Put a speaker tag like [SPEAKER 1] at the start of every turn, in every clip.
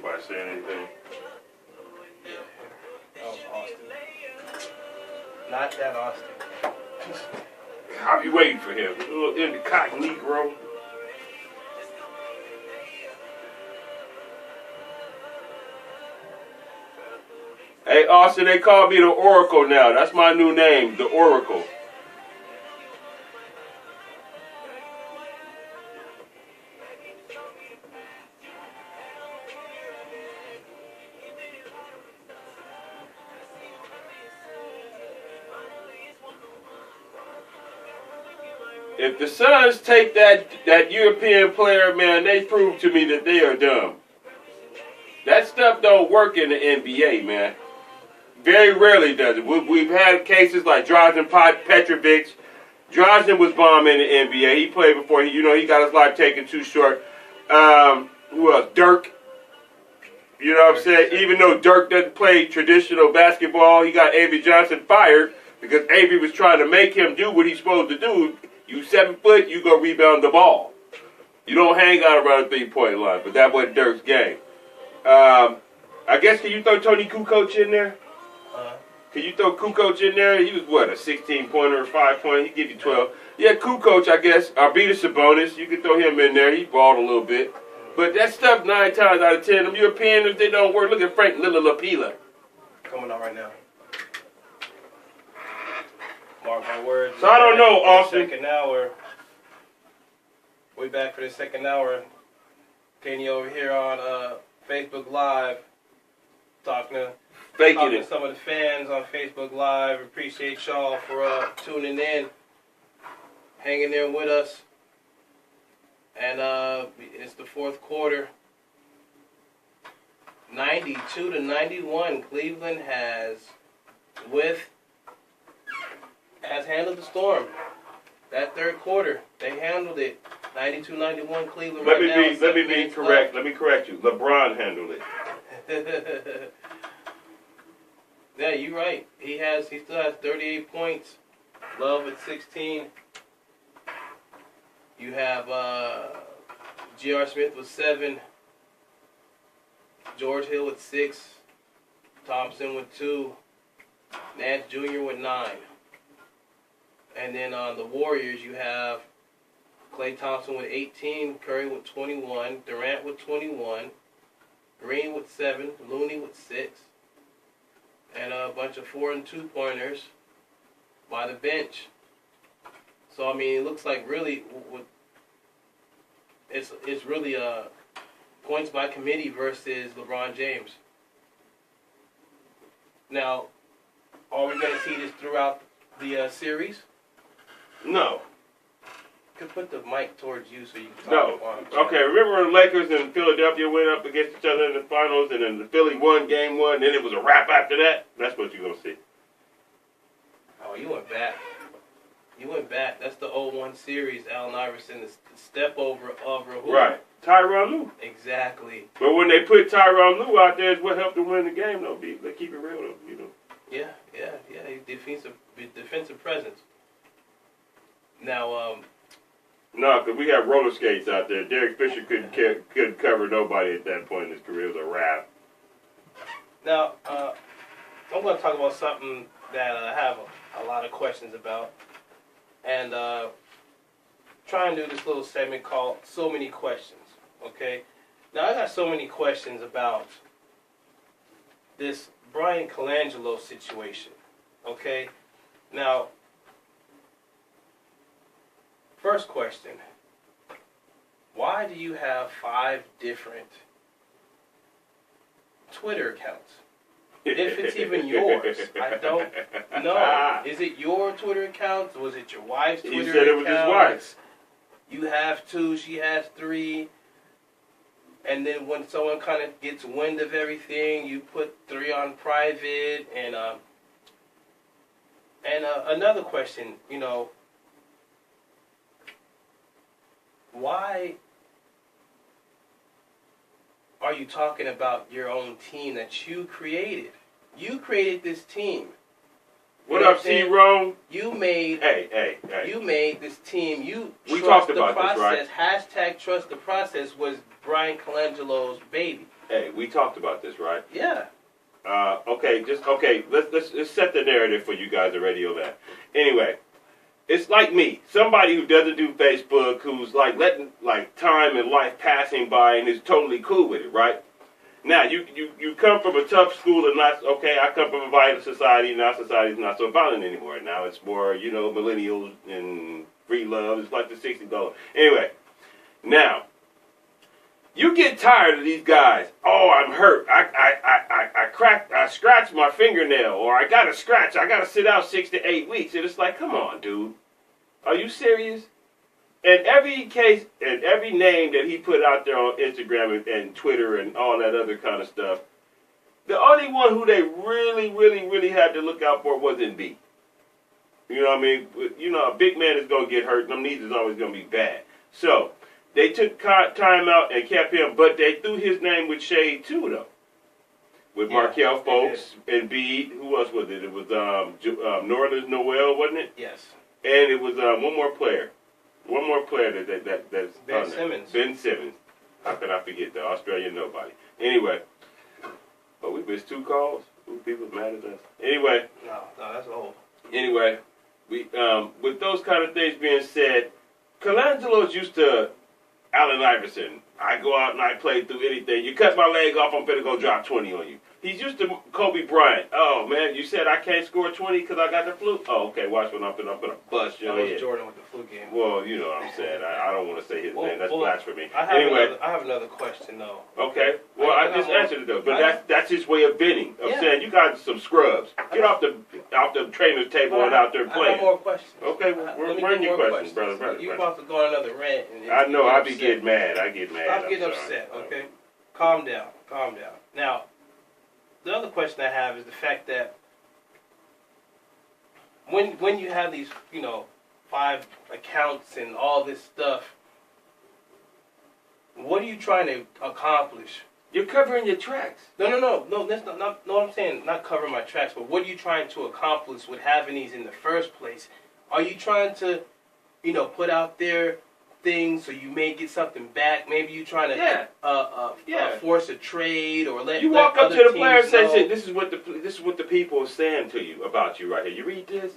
[SPEAKER 1] anybody saying anything.
[SPEAKER 2] Yeah. That was Austin. Not that Austin.
[SPEAKER 1] I'll be waiting for him. A little incognito. Hey, Austin, they call me the Oracle now. That's my new name, the Oracle. If the Suns take that European player, man, they prove to me that they are dumb. That stuff don't work in the NBA, man. Very rarely does it. We've had cases like Drazen Petrovic. Drazen was bombing in the NBA. He played before he got his life taken too short. Who else? Dirk. You know what I'm saying? Even though Dirk doesn't play traditional basketball, he got Avery Johnson fired because Avery was trying to make him do what he's supposed to do. You 7 foot, you go rebound the ball. You don't hang out around the 3-point line, but that wasn't Dirk's game. I guess, can you throw Tony Kukoc in there? Can you throw Kukoc in there? He was, what, a 16-pointer or 5-pointer? He'd give you 12. Yeah, Kukoc, I guess. Arvydas Sabonis, you can throw him in there. He balled a little bit. But that stuff, 9 times out of 10, them Europeans, they don't work. Look at Frank Lillapila.
[SPEAKER 2] Coming out right now. Mark my words.
[SPEAKER 1] So I don't know, Austin.
[SPEAKER 2] Second hour. We back for the second hour. Kenny over here on Facebook Live talking to some of the fans on Facebook Live. Appreciate y'all for tuning in, hanging there with us. And it's the fourth quarter. 92-91. Cleveland has handled the Storm. That third quarter, they handled it. 92-91 Cleveland. Let me be correct.
[SPEAKER 1] Let me correct you. LeBron handled
[SPEAKER 2] it. Yeah, you're right. He still has 38 points. Love at 16. You have J.R. Smith with 7. George Hill with 6. Thompson with 2. Nance Jr. with 9. And then on the Warriors, you have Klay Thompson with 18, Curry with 21, Durant with 21, Green with 7, Looney with 6, and a bunch of 4- and 2-pointers by the bench. So, I mean, it looks like really it's really points by committee versus LeBron James. Now, are we going to see this throughout the series?
[SPEAKER 1] No.
[SPEAKER 2] Could put the mic towards you so you can talk.
[SPEAKER 1] No. Okay, remember when the Lakers and Philadelphia went up against each other in the finals, and then the Philly won game 1, and then it was a wrap after that? That's what you're going to see.
[SPEAKER 2] Oh, you went back. That's the 0-1 series, Allen Iverson, the step over of Rahul.
[SPEAKER 1] Right. Tyronn Lue.
[SPEAKER 2] Exactly.
[SPEAKER 1] But when they put Tyronn Lue out there, it's what helped them win the game, though. They keep it real, though, you know.
[SPEAKER 2] Yeah. Defensive presence. Now,
[SPEAKER 1] no, because we have roller skates out there. Derek Fisher couldn't cover nobody at that point in his career. It was a wrap.
[SPEAKER 2] Now, I'm going to talk about something that I have a lot of questions about. And try and do this little segment called So Many Questions. Okay? Now, I got so many questions about this Bryan Colangelo situation. Okay? Now, first question. Why do you have 5 different Twitter accounts? If it's even yours, I don't know. Is it your Twitter account? Was it your wife's Twitter account?
[SPEAKER 1] He said it was his wife's.
[SPEAKER 2] You have 2, she has 3. And then when someone kind of gets wind of everything, you put 3 on private. And another question, why are you talking about your own team that you created? You created this team.
[SPEAKER 1] What up, T-Rome?
[SPEAKER 2] You made.
[SPEAKER 1] Hey.
[SPEAKER 2] You made this team.
[SPEAKER 1] We talked about
[SPEAKER 2] this,
[SPEAKER 1] right?
[SPEAKER 2] Hashtag trust the process was Bryan Colangelo's baby.
[SPEAKER 1] Hey, we talked about this, right?
[SPEAKER 2] Yeah.
[SPEAKER 1] Okay. Let's set the narrative for you guys at Radio Land. Anyway, it's like me, somebody who doesn't do Facebook, who's like letting like time and life passing by and is totally cool with it, right? Now you come from a tough school and not okay. I come from a violent society. Now society's not so violent anymore. Now it's more millennials and free love. It's like the $60. Anyway, now. You get tired of these guys. Oh, I'm hurt. I scratched my fingernail, or I got a scratch. I got to sit out 6 to 8 weeks. And it's like, come on, dude. Are you serious? And every case and every name that he put out there on Instagram and Twitter and all that other kind of stuff, the only one who they really, really, really had to look out for was Embiid. You know what I mean? A big man is going to get hurt, and them knees is always going to be bad. So, they took time out and kept him, but they threw his name with shade too, though. With Markelle Fultz, Embiid, who else was it? It was Nerlens Noel, wasn't it?
[SPEAKER 2] Yes.
[SPEAKER 1] And it was one more player. One more player that's
[SPEAKER 2] Ben Simmons.
[SPEAKER 1] Ben Simmons. How can I forget the Australian nobody? Anyway. Oh, we missed 2 calls? Ooh, people mad at us. Anyway.
[SPEAKER 2] No, that's old.
[SPEAKER 1] Anyway, we with those kind of things being said, Colangelo's used to Allen Iverson. I go out and I play through anything. You cut my leg off, I'm finna go drop 20 on you. He's used to Kobe Bryant. Oh, man, you said I can't score 20 because I got the flu? Oh, okay, watch when I'm finna bust your head.
[SPEAKER 2] That was Jordan with the flu game.
[SPEAKER 1] Well, you know what I'm saying. I don't want to say his name. That's blasphemy.
[SPEAKER 2] I have another question, though.
[SPEAKER 1] Okay. Well, I just answered it, though. But that's his way of venting. Of saying, you guys are some scrubs. Get off the trainer's table and out there playing.
[SPEAKER 2] I have more questions.
[SPEAKER 1] Okay, well, bring your questions, brother.
[SPEAKER 2] You're about to go on another rant.
[SPEAKER 1] I know. I be getting mad. I get mad.
[SPEAKER 2] I'm getting upset, okay? Calm down. Now, the other question I have is the fact that when you have these, 5 accounts and all this stuff, what are you trying to accomplish?
[SPEAKER 1] You're covering your tracks.
[SPEAKER 2] No, that's not no, I'm saying not covering my tracks, but what are you trying to accomplish with having these in the first place? Are you trying to, put out there things so you may get something back? Maybe you trying to force a trade or let
[SPEAKER 1] you walk up to the player and say,
[SPEAKER 2] know.
[SPEAKER 1] "This is what the people are saying to you about you right here. You read this?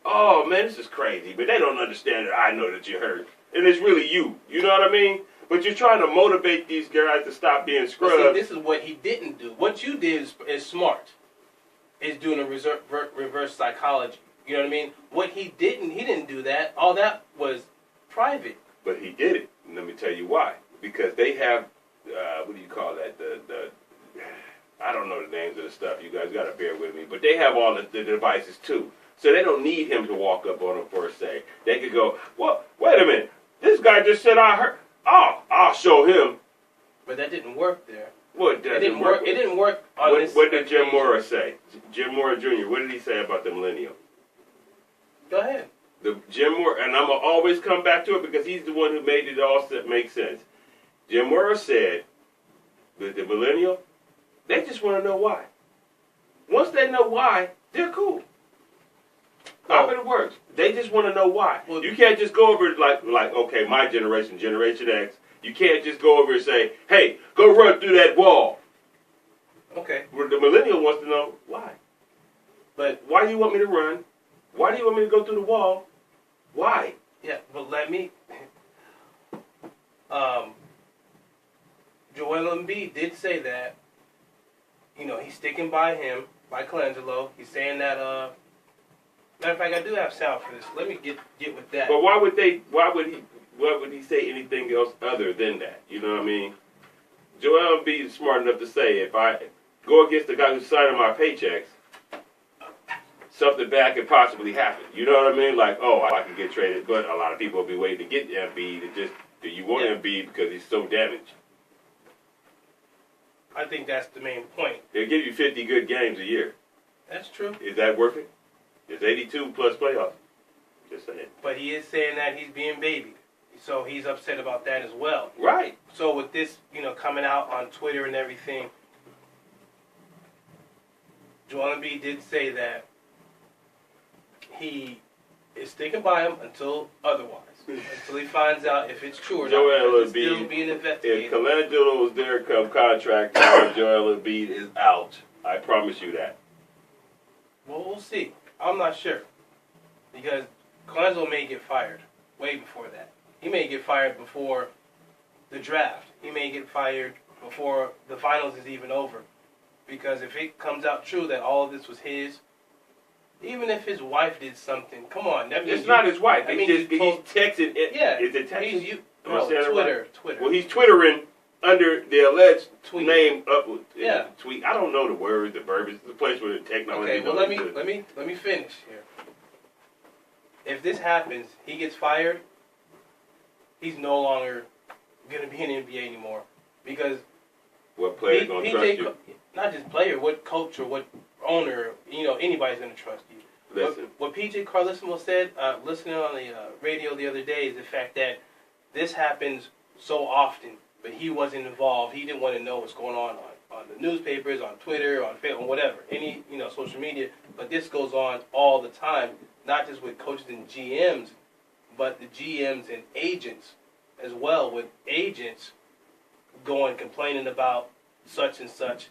[SPEAKER 1] Oh man, this is crazy, but they don't understand it. I know that you're hurt, and it's really you. You know what I mean? But you're trying to motivate these guys to stop being scrubs.
[SPEAKER 2] See, this is what he didn't do. What you did is smart. Is doing a reverse psychology. You know what I mean? What he didn't do that. All that was private.
[SPEAKER 1] But he did it. And let me tell you why. Because they have, what do you call that? The I don't know the names of the stuff. You guys got to bear with me. But they have all the devices too. So they don't need him to walk up on them per se. They could go, well, wait a minute. This guy just said I heard. Oh, I'll show him.
[SPEAKER 2] But that didn't work there.
[SPEAKER 1] Well, it didn't work.
[SPEAKER 2] It didn't work on this.
[SPEAKER 1] What did Jim Mora say? Jim Mora Jr., what did he say about the millennial?
[SPEAKER 2] Go ahead.
[SPEAKER 1] The Jim Mora, and I'm going to always come back to it because he's the one who made it all make sense. Jim Mora said that the millennial, they just want to know why. Once they know why, they're cool. How it works. They just want to know why. Well, you can't just go over it like okay, my generation, Generation X. You can't just go over and say, hey, go run through that wall.
[SPEAKER 2] Okay.
[SPEAKER 1] Where the millennial wants to know why. But why do you want me to run? Why do you want me to go through the wall? Why?
[SPEAKER 2] Yeah, but let me. Joel Embiid did say that. He's sticking by him, by Colangelo. He's saying that. Matter of fact, I do have sound for this. Let me get with that.
[SPEAKER 1] But why would he say anything else other than that? You know what I mean? Joel Embiid is smart enough to say, if I go against the guy who's signing my paychecks, something bad could possibly happen. You know what I mean? Like, oh, I can get traded, but a lot of people will be waiting to get Embiid. Do you want Embiid because he's so damaged?
[SPEAKER 2] I think that's the main point.
[SPEAKER 1] They'll give you 50 good games a year.
[SPEAKER 2] That's true.
[SPEAKER 1] Is that worth it? It's 82 plus playoffs. Just saying.
[SPEAKER 2] But he is saying that he's being babied. So he's upset about that as well.
[SPEAKER 1] Right.
[SPEAKER 2] So with this, coming out on Twitter and everything, Joel Embiid did say that he is sticking by him until otherwise. Until he finds out if it's true or
[SPEAKER 1] Joel
[SPEAKER 2] not. It's
[SPEAKER 1] Embiid,
[SPEAKER 2] still being
[SPEAKER 1] if
[SPEAKER 2] investigated.
[SPEAKER 1] Colangelo was there come contract time, Joel Embiid is out. I promise you that.
[SPEAKER 2] Well, we'll see. I'm not sure. Because Colangelo may get fired way before that. He may get fired before the draft. He may get fired before the finals is even over. Because if it comes out true that all of this was his, even if his wife did something, come on. That means
[SPEAKER 1] It's not his wife.
[SPEAKER 2] I
[SPEAKER 1] He's
[SPEAKER 2] mean,
[SPEAKER 1] texting.
[SPEAKER 2] Yeah.
[SPEAKER 1] Is it texting?
[SPEAKER 2] Twitter.
[SPEAKER 1] Well, he's twittering under the alleged
[SPEAKER 2] Tweet.
[SPEAKER 1] name up.
[SPEAKER 2] Yeah.
[SPEAKER 1] Tweet. I don't know the words, the verbiage. It's the place where the technology.
[SPEAKER 2] Okay, well let me finish here. If this happens, he gets fired. He's no longer gonna be in the NBA anymore because
[SPEAKER 1] What player gonna trust you?
[SPEAKER 2] Not just player, what coach or what owner, anybody's gonna trust you.
[SPEAKER 1] Listen.
[SPEAKER 2] What PJ Carlesimo said, listening on the radio the other day, is the fact that this happens so often, but he wasn't involved. He didn't want to know what's going on the newspapers, on Twitter, on Facebook, whatever, any social media. But this goes on all the time, not just with coaches and GMs, but the GMs and agents as well. With agents going complaining about such and such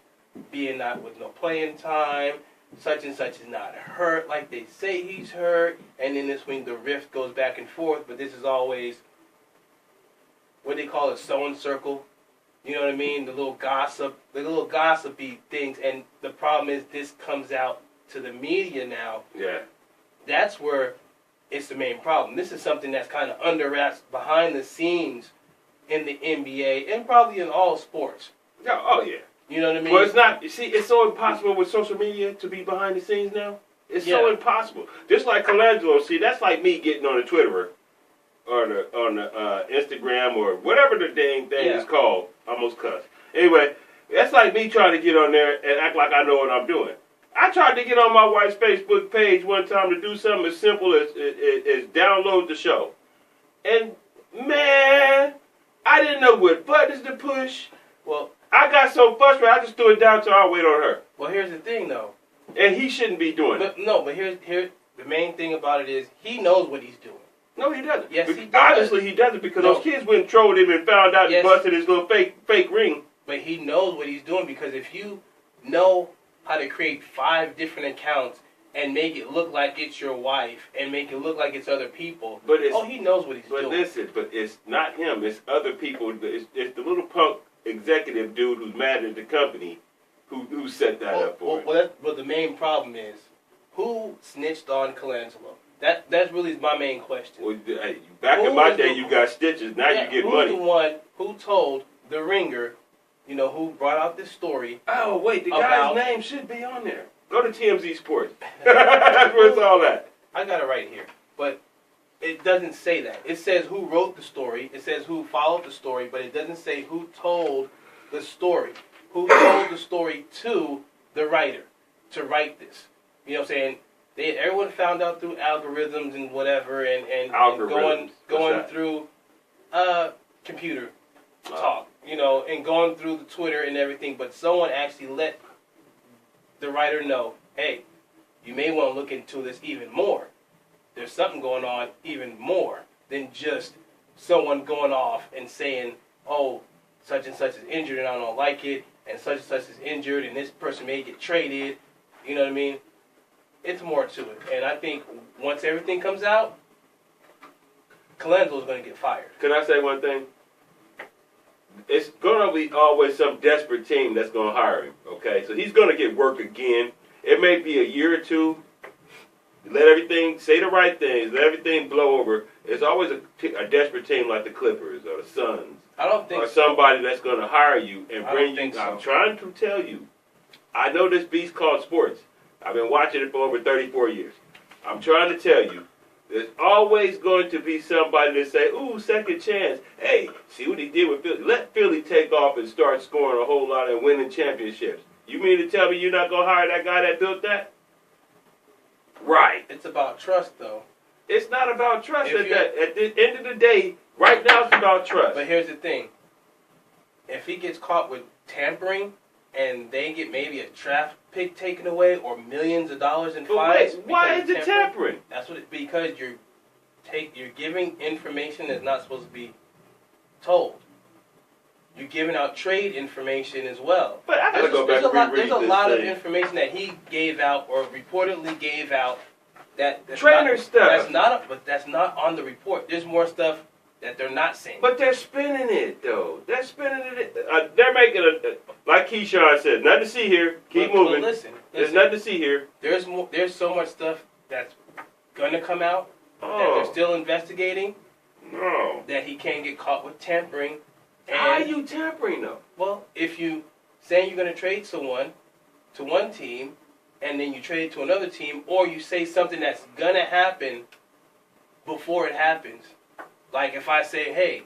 [SPEAKER 2] being not with no playing time. Such and such is not hurt like they say he's hurt, and in this week the rift goes back and forth. But this is always what they call a sewing circle. You know what I mean? The little gossipy things. And the problem is this comes out to the media now.
[SPEAKER 1] Yeah.
[SPEAKER 2] That's where it's the main problem. This is something that's kind of under wraps behind the scenes in the NBA and probably in all sports.
[SPEAKER 1] Yeah. Oh yeah.
[SPEAKER 2] You know what I mean?
[SPEAKER 1] Well, it's not. You see, it's so impossible with social media to be behind the scenes now. It's so impossible. Just like Colangelo. See, that's like me getting on the Twitter or on the Instagram or whatever the dang thing is called. I almost cussed. Anyway, that's like me trying to get on there and act like I know what I'm doing. I tried to get on my wife's Facebook page one time to do something as simple as download the show. And, man, I didn't know what buttons to push.
[SPEAKER 2] Well,
[SPEAKER 1] I got so frustrated, I just threw it down till I wait on her.
[SPEAKER 2] Well, here's the thing, though.
[SPEAKER 1] And he shouldn't be doing it.
[SPEAKER 2] No, but here's the main thing about it is he knows what he's doing.
[SPEAKER 1] No, he doesn't.
[SPEAKER 2] Yes, he does.
[SPEAKER 1] Obviously, he doesn't because those kids went and trolled him and found out he busted his little fake ring.
[SPEAKER 2] But he knows what he's doing because if you know how to create 5 different accounts and make it look like it's your wife and make it look like it's other people, he knows what he's doing.
[SPEAKER 1] But listen, it's not him. It's other people. It's the little punk executive dude who's mad at the company who set that up for him.
[SPEAKER 2] But the main problem is, who snitched on Colangelo? That's really my main question.
[SPEAKER 1] Well, back in my day, you got stitches. Now you get money.
[SPEAKER 2] Who's the one who told the Ringer, who brought out this story?
[SPEAKER 1] Oh, wait, the guy's name should be on there. Go to TMZ Sports. That's where it's all at.
[SPEAKER 2] I got it right here. But it doesn't say that. It says who wrote the story. It says who followed the story, but it doesn't say who told the story. Who told the story to the writer to write this. You know what I'm saying? Everyone found out through algorithms and whatever and going through computer talk, and going through the Twitter and everything, but someone actually let the writer know, hey, you may want to look into this even more. There's something going on even more than just someone going off and saying, oh, such and such is injured and I don't like it, and such is injured and this person may get traded. You know what I mean? It's more to it. And I think once everything comes out, Colangelo's going to get fired.
[SPEAKER 1] Can I say one thing? It's going to be always some desperate team that's going to hire him, okay? So he's going to get work again. It may be a year or two. Let everything, say the right things, let everything blow over. It's always a desperate team like the Clippers or the Suns.
[SPEAKER 2] I don't think
[SPEAKER 1] or somebody that's going to hire you and bring you.
[SPEAKER 2] So.
[SPEAKER 1] I'm trying to tell you. I know this beast called sports. I've been watching it for over 34 years. I'm trying to tell you, there's always going to be somebody that say, ooh, second chance. Hey, see what he did with Philly. Let Philly take off and start scoring a whole lot and winning championships. You mean to tell me you're not going to hire that guy that built that? Right.
[SPEAKER 2] It's about trust, though.
[SPEAKER 1] It's not about trust. At the end of the day, right now it's about trust.
[SPEAKER 2] But here's the thing. If he gets caught with tampering and they get maybe a draft pick taken away or millions of dollars in
[SPEAKER 1] But
[SPEAKER 2] fines.
[SPEAKER 1] wait, why is
[SPEAKER 2] because
[SPEAKER 1] it tampering?
[SPEAKER 2] That's what because you're giving information that's not supposed to be told. You're giving out trade information as well.
[SPEAKER 1] But I gotta go back and reread
[SPEAKER 2] There's a
[SPEAKER 1] this
[SPEAKER 2] lot of
[SPEAKER 1] thing.
[SPEAKER 2] information that he gave out or reportedly gave out that's
[SPEAKER 1] Trainer
[SPEAKER 2] not,
[SPEAKER 1] stuff.
[SPEAKER 2] but that's not on the report. There's more stuff that they're not saying.
[SPEAKER 1] But they're spinning it, though. They're spinning it. They're making like Keyshawn said, nothing to see here. Keep moving.
[SPEAKER 2] Listen,
[SPEAKER 1] There's nothing to see here.
[SPEAKER 2] There's so much stuff that's gonna come out that they're still investigating.
[SPEAKER 1] No.
[SPEAKER 2] That he can't get caught with tampering.
[SPEAKER 1] How are you tampering, though?
[SPEAKER 2] Well, if you say you're gonna trade someone to one team, and then you trade it to another team, or you say something that's gonna happen before it happens. Like if I say, hey,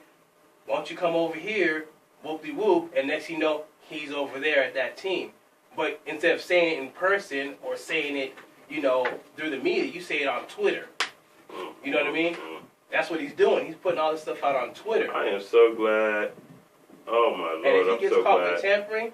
[SPEAKER 2] why don't you come over here, whoop-de-whoop, and next you know, he's over there at that team. But instead of saying it in person or saying it, through the media, you say it on Twitter. You know what I mean? That's what he's doing. He's putting all this stuff out on Twitter.
[SPEAKER 1] I am so glad. Oh, my Lord,
[SPEAKER 2] and if he gets caught with tampering,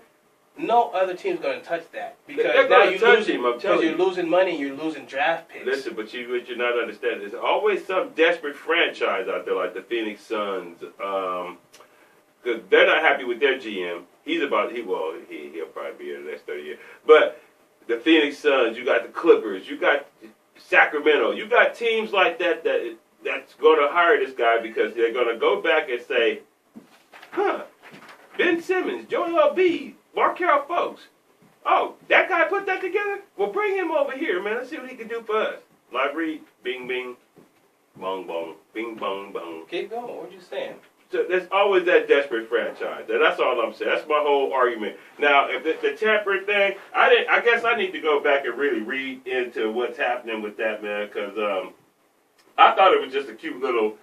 [SPEAKER 2] no other team's going to touch that. Because
[SPEAKER 1] they're
[SPEAKER 2] now
[SPEAKER 1] going to touch him, I'm telling you.
[SPEAKER 2] You're losing money, you're losing draft picks.
[SPEAKER 1] Listen, but what you're not understanding, there's always some desperate franchise out there like the Phoenix Suns. Because they're not happy with their GM. He'll probably be here the next 30 years. But the Phoenix Suns, you got the Clippers, you got Sacramento, you got teams like that's going to hire this guy because they're going to go back and say, Ben Simmons, Joel Embiid, Markelle Fultz. Oh, that guy put that together? Well, bring him over here, man. Let's see what he can do for us. Live read, bing, bing, bong, bong, bing, bong, bong.
[SPEAKER 2] Keep going. What you saying?
[SPEAKER 1] So there's always that desperate franchise. And that's all I'm saying. That's my whole argument. Now, if the tampering thing, I guess I need to go back and really read into what's happening with that, man, because I thought it was just a cute little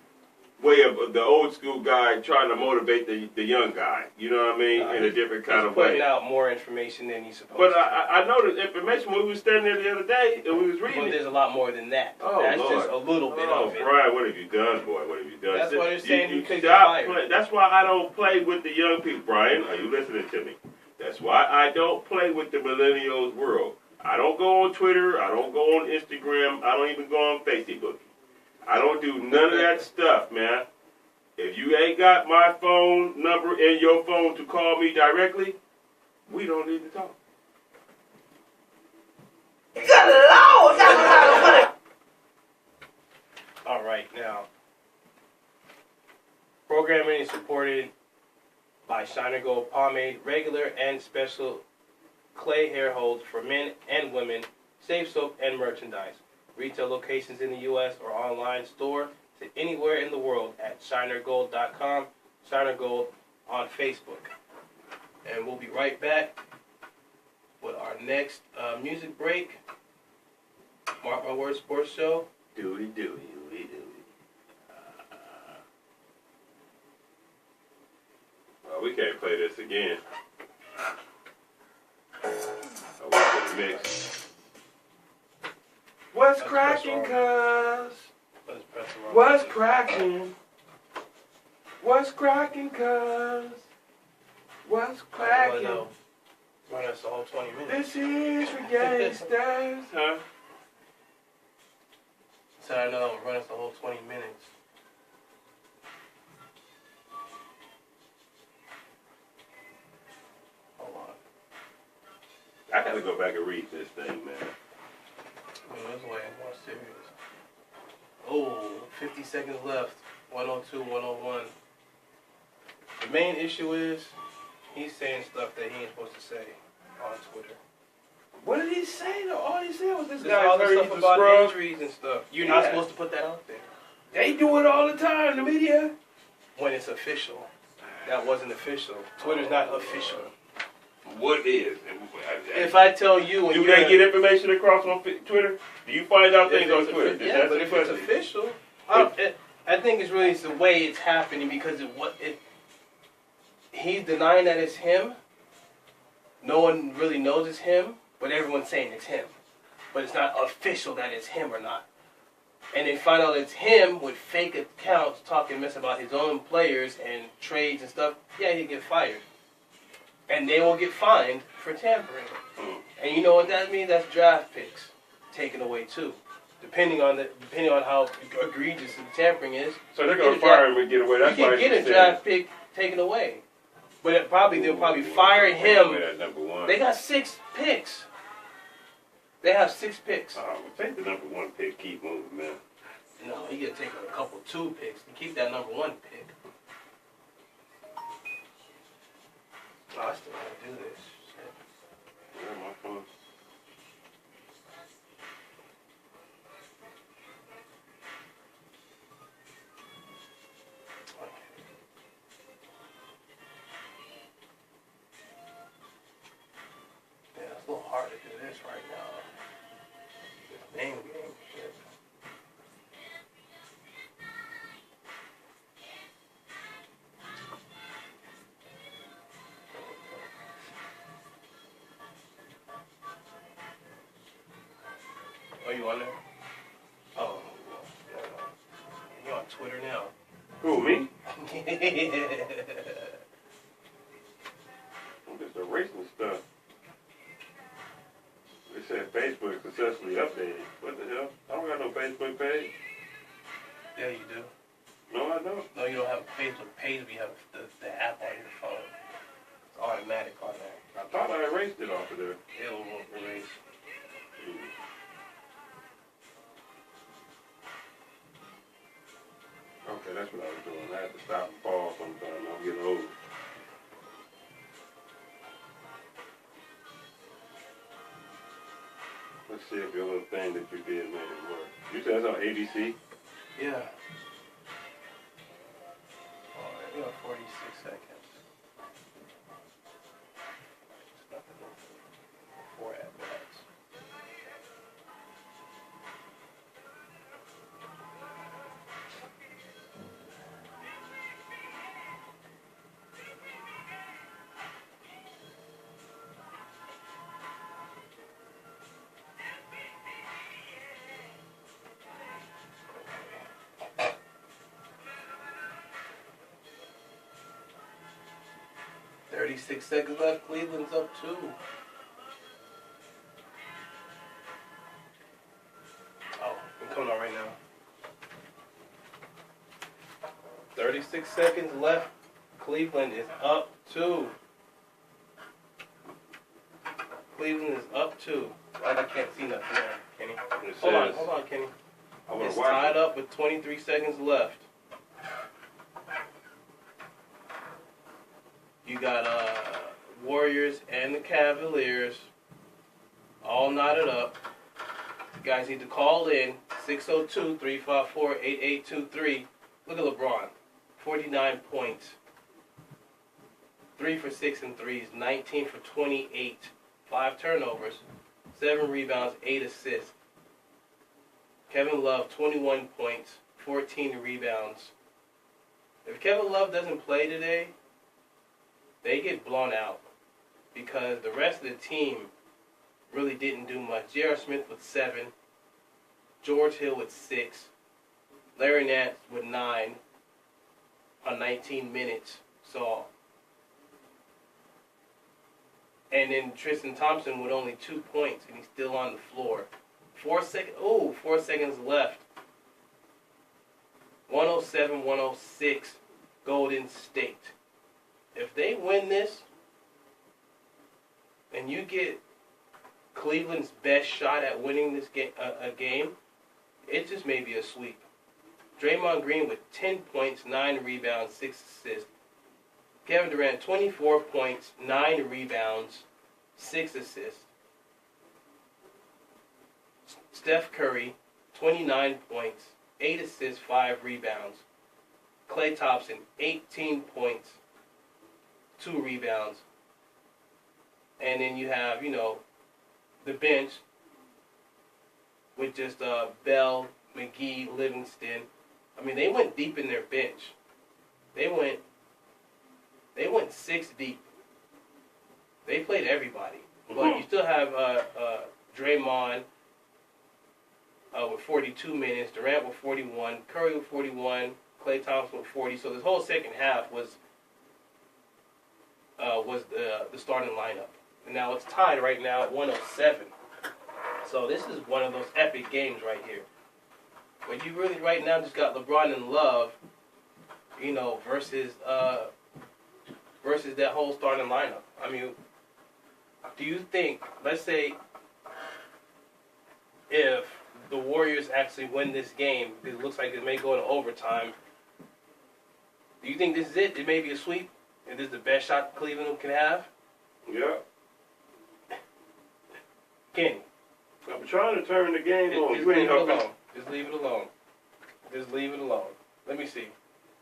[SPEAKER 1] way of the old school guy trying to motivate the young guy. You know what I mean? In a different kind of way.
[SPEAKER 2] He's putting out more information than he's supposed
[SPEAKER 1] But
[SPEAKER 2] to.
[SPEAKER 1] I know the information when we were standing there the other day and we was reading
[SPEAKER 2] Well, there's a lot more than that.
[SPEAKER 1] Oh,
[SPEAKER 2] that's
[SPEAKER 1] Lord.
[SPEAKER 2] just a little bit of it.
[SPEAKER 1] Brian, what have you done, boy? What have you done?
[SPEAKER 2] That's why they're saying you could get
[SPEAKER 1] stop
[SPEAKER 2] fired.
[SPEAKER 1] playing. That's why I don't play with the young people. Brian, are you listening to me? That's why I don't play with the millennials world. I don't go on Twitter. I don't go on Instagram. I don't even go on Facebook. I don't do none of that stuff, man. If you ain't got my phone number in your phone to call me directly, we don't need to talk.
[SPEAKER 3] Good Lord!
[SPEAKER 2] All right, now. Programming is supported by Shiner Gold Pomade, regular and special clay hair holds for men and women, safe soap, and merchandise. Retail locations in the U.S. or online store to anywhere in the world at shinergold.com, Shiner Gold on Facebook. And we'll be right back with our next music break. Mark My Words Sports Show.
[SPEAKER 1] Dooey. Well, we can't play this again. I want to mix. What's cracking, cuz? What's cracking? What's cracking, cuz? What's cracking?
[SPEAKER 2] Run us the whole 20 minutes.
[SPEAKER 1] This is for gangsters. Huh?
[SPEAKER 2] So I know run us the whole 20 minutes. Hold on.
[SPEAKER 1] I gotta go back and read this thing, man.
[SPEAKER 2] This way, more serious. Oh, 50 seconds left. 102, 101. The main issue is he's saying stuff that he ain't supposed to say on Twitter.
[SPEAKER 1] What did he say though? All he said was this
[SPEAKER 2] There's
[SPEAKER 1] guy
[SPEAKER 2] all this
[SPEAKER 1] hurt
[SPEAKER 2] stuff
[SPEAKER 1] the
[SPEAKER 2] about
[SPEAKER 1] scrub.
[SPEAKER 2] injuries and stuff. You're not
[SPEAKER 1] Yeah.
[SPEAKER 2] supposed to put that out there.
[SPEAKER 1] They do it all the time, the media.
[SPEAKER 2] When it's official. That wasn't official. Twitter's not official.
[SPEAKER 1] What is?
[SPEAKER 2] If I tell you...
[SPEAKER 1] Do they get information across on Twitter? Do you find out things on Twitter?
[SPEAKER 2] Yeah, but if it's official... I think it's really the way it's happening because he's denying that it's him. No one really knows it's him, but everyone's saying it's him. But it's not official that it's him or not. And they find out it's him with fake accounts talking mess about his own players and trades and stuff. Yeah, he'll get fired. And they will get fined for tampering.
[SPEAKER 1] Mm.
[SPEAKER 2] And you know what that means? That's draft picks taken away too. Depending on how egregious the tampering is.
[SPEAKER 1] So they're gonna fire him and get away. That's
[SPEAKER 2] you
[SPEAKER 1] why
[SPEAKER 2] can get a draft pick taken away. But they'll probably fire him.
[SPEAKER 1] Number one.
[SPEAKER 2] They got 6 picks. They have 6 picks.
[SPEAKER 1] Well, take the number 1 pick. Keep moving, man.
[SPEAKER 2] No, he gonna take a couple 2 picks to keep that number 1 pick. Oh, I still gotta do this. Shit.
[SPEAKER 1] Where am I from?
[SPEAKER 2] Yeah, it's a little hard to do this right now. This name game shit. Oh, you on there? Oh, yeah. You on Twitter now?
[SPEAKER 1] Who, me? I'm just erasing stuff. They said Facebook successfully updated. What the hell? I don't got no Facebook page.
[SPEAKER 2] Yeah, you do.
[SPEAKER 1] No, I don't.
[SPEAKER 2] No, you don't have a Facebook page, but you have the app on your phone. It's automatic on there.
[SPEAKER 1] I thought I erased it off of there.
[SPEAKER 2] It'll erase.
[SPEAKER 1] Okay, that's what I was doing. I had to stop and pause sometime. I'm getting old. Let's see if your little thing that you did made it work. You said it's on ABC?
[SPEAKER 2] Yeah. Alright, we got 46 seconds. It's nothing over 4 at bats. Six seconds left. Cleveland's up 2. Oh, I'm coming on right now. 36 seconds left. Cleveland is up 2. Cleveland is up 2. I can't see nothing there, Kenny. Hold on, Kenny. It's tied up with 23 seconds left. You got Warriors and the Cavaliers all knotted up. You guys need to call in 602-354-8823. Look at LeBron, 49 points, 3 for 6 in threes, 19 for 28, 5 turnovers, 7 rebounds, 8 assists. Kevin Love, 21 points, 14 rebounds. If Kevin Love doesn't play today, they get blown out because the rest of the team really didn't do much. J.R. Smith with 7, George Hill with 6, Larry Nance with 9 on 19 minutes. So, and then Tristan Thompson with only 2 points, and he's still on the floor. 4 seconds left. 107-106, Golden State. If they win this, and you get Cleveland's best shot at winning this game, it just may be a sweep. Draymond Green with 10 points, 9 rebounds, 6 assists. Kevin Durant, 24 points, 9 rebounds, 6 assists. Steph Curry, 29 points, 8 assists, 5 rebounds. Klay Thompson, 18 points, 2 rebounds. And then you have, the bench with just Bell, McGee, Livingston. I mean, they went deep in their bench. They went 6 deep. They played everybody. But you still have Draymond with 42 minutes, Durant with 41, Curry with 41, Klay Thompson with 40. So this whole second half was the starting lineup. And now it's tied right now at 107. So this is one of those epic games right here. But you really right now just got LeBron and Love, you know, versus that whole starting lineup. I mean, do you think, let's say, if the Warriors actually win this game, it looks like it may go into overtime, do you think this is it? It may be a sweep? And this is the best shot Cleveland can have?
[SPEAKER 1] Yeah.
[SPEAKER 2] Kenny.
[SPEAKER 1] I'm trying to turn the game on.
[SPEAKER 2] Just
[SPEAKER 1] You
[SPEAKER 2] leave
[SPEAKER 1] ain't
[SPEAKER 2] it
[SPEAKER 1] helping.
[SPEAKER 2] alone. Just leave it alone. Just leave it alone. Let me see.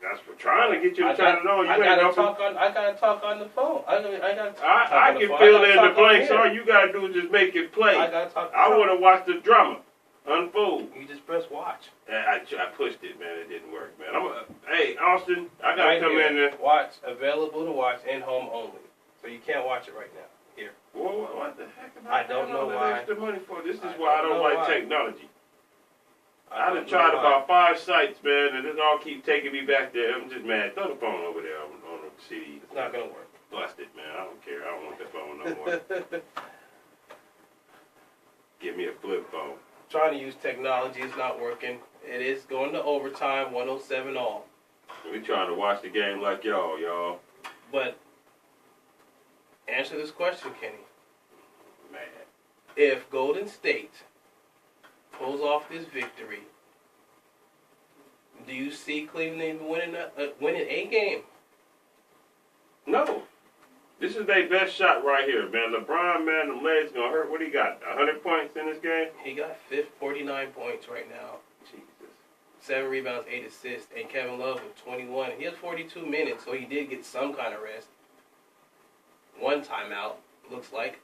[SPEAKER 1] That's for trying to get you to turn it on. You
[SPEAKER 2] I
[SPEAKER 1] ain't
[SPEAKER 2] gotta
[SPEAKER 1] helping.
[SPEAKER 2] I gotta talk on the phone. I can
[SPEAKER 1] I fill in the blanks. All you gotta do is just make it play.
[SPEAKER 2] I gotta talk.
[SPEAKER 1] I want to watch the drama unfold.
[SPEAKER 2] You just press watch.
[SPEAKER 1] I pushed it, man. It didn't work, man. Hey, Austin, I gotta
[SPEAKER 2] Right
[SPEAKER 1] come
[SPEAKER 2] here.
[SPEAKER 1] in there.
[SPEAKER 2] Watch available to watch and home only. So you can't watch it right now. Here.
[SPEAKER 1] Well, what the heck am
[SPEAKER 2] I don't
[SPEAKER 1] paying
[SPEAKER 2] know
[SPEAKER 1] all that
[SPEAKER 2] why.
[SPEAKER 1] extra money for? This is
[SPEAKER 2] I
[SPEAKER 1] why I
[SPEAKER 2] don't
[SPEAKER 1] don't
[SPEAKER 2] know
[SPEAKER 1] like
[SPEAKER 2] why.
[SPEAKER 1] technology. I
[SPEAKER 2] don't
[SPEAKER 1] done
[SPEAKER 2] know
[SPEAKER 1] tried
[SPEAKER 2] why.
[SPEAKER 1] about 5 sites, man, and it all keep taking me back there. I'm just mad. Throw the phone over there on the CD.
[SPEAKER 2] It's not gonna work.
[SPEAKER 1] Bust it, man. I don't care. I don't want the phone no more. Give me a flip phone.
[SPEAKER 2] Trying to use technology is not working. It is going to overtime, 107 all.
[SPEAKER 1] We trying to watch the game like y'all.
[SPEAKER 2] But answer this question, Kenny.
[SPEAKER 1] Man.
[SPEAKER 2] If Golden State pulls off this victory, do you see Cleveland even winning a game?
[SPEAKER 1] No. This is their best shot right here, man. LeBron, man, the legs gonna hurt. What he got? 100 points in this game?
[SPEAKER 2] He got 49 points right now.
[SPEAKER 1] Jesus.
[SPEAKER 2] 7 rebounds, 8 assists, and Kevin Love with 21. He has 42 minutes, so he did get some kind of rest. 1 timeout, looks like.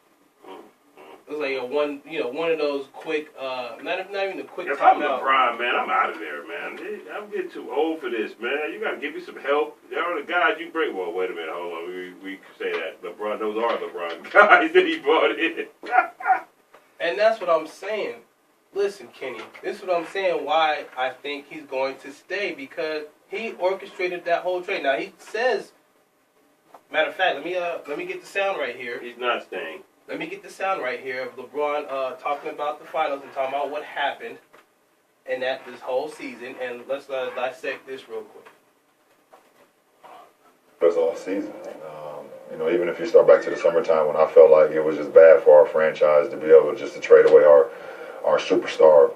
[SPEAKER 2] Looks like one of those quick, not even a quick
[SPEAKER 1] If I'm
[SPEAKER 2] timeout.
[SPEAKER 1] LeBron, man, I'm out of there, man. I'm getting too old for this, man. You gotta give me some help. There are the guys you bring. Well, wait a minute, hold on. We say that LeBron. Those are LeBron guys that he brought in.
[SPEAKER 2] And that's what I'm saying. Listen, Kenny, this is what I'm saying. Why I think he's going to stay, because he orchestrated that whole trade. Now he says, matter of fact, let me get the sound right here.
[SPEAKER 1] He's not staying.
[SPEAKER 2] Let me get the sound right here of LeBron talking about the finals and talking about what happened in this whole season. And let's dissect this real quick.
[SPEAKER 4] That's all season. Even if you start back to the summertime when I felt like it was just bad for our franchise to be able to trade away our superstar,